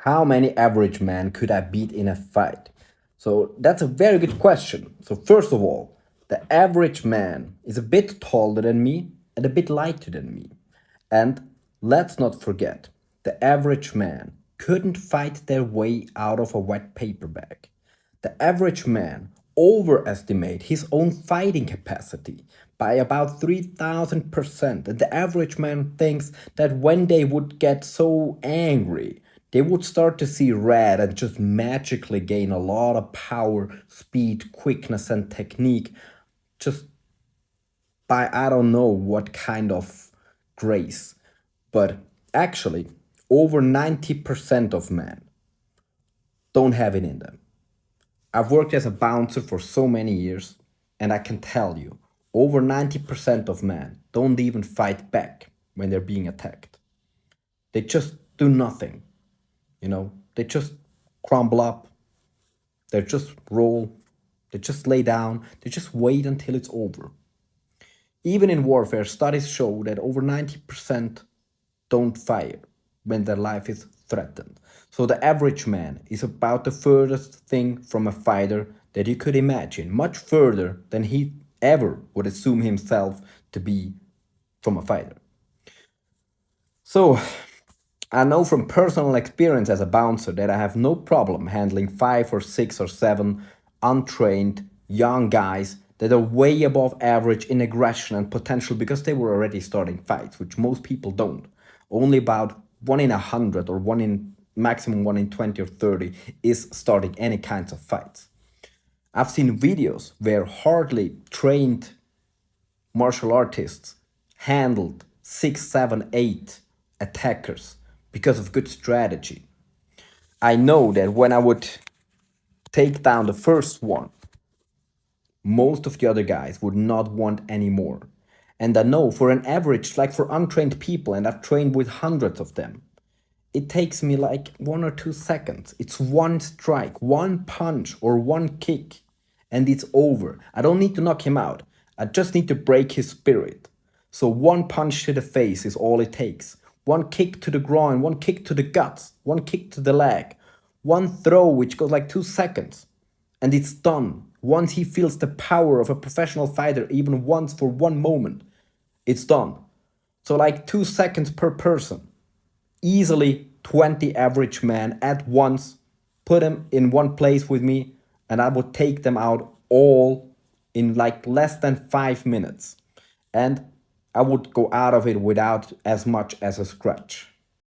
How many average men could I beat in a fight? So that's a very good question. So first of all, the average man is a bit taller than me and a bit lighter than me. And let's not forget, the average man couldn't fight their way out of a wet paper bag. The average man overestimate his own fighting capacity by about 3000%. And the average man thinks that when they would get so angry, they would start to see red and just magically gain a lot of power, speed, quickness, and technique just by I don't know what kind of grace. But actually, over 90% of men don't have it in them. I've worked as a bouncer for so many years, and I can tell you, over 90% of men don't even fight back when they're being attacked. They just do nothing, they just crumble up, they just roll, they just lay down, they just wait until it's over. Even in warfare, studies show that over 90% don't fire when their life is threatened. So the average man is about the furthest thing from a fighter that you could imagine, much further than he ever would assume himself to be from a fighter. So I know from personal experience as a bouncer that I have no problem handling 5 or 6 or 7 untrained young guys that are way above average in aggression and potential because they were already starting fights, which most people don't. Only about 1 in 100 or maximum 1 in 20 or 30 is starting any kinds of fights. I've seen videos where hardly trained martial artists handled 6, 7, 8 attackers because of good strategy. I know that when I would take down the first one, most of the other guys would not want any more. And I know for an average, like for untrained people, and I've trained with hundreds of them, it takes me like 1 or 2 seconds. It's one strike, one punch, or one kick, and it's over. I don't need to knock him out. I just need to break his spirit. So one punch to the face is all it takes. One kick to the groin, one kick to the guts, one kick to the leg, one throw which goes like 2 seconds. And it's done. Once he feels the power of a professional fighter, even once for one moment, it's done. So like 2 seconds per person. Easily 20 average men at once, put them in one place with me, and I would take them out all in like less than 5 minutes. And I would go out of it without as much as a scratch.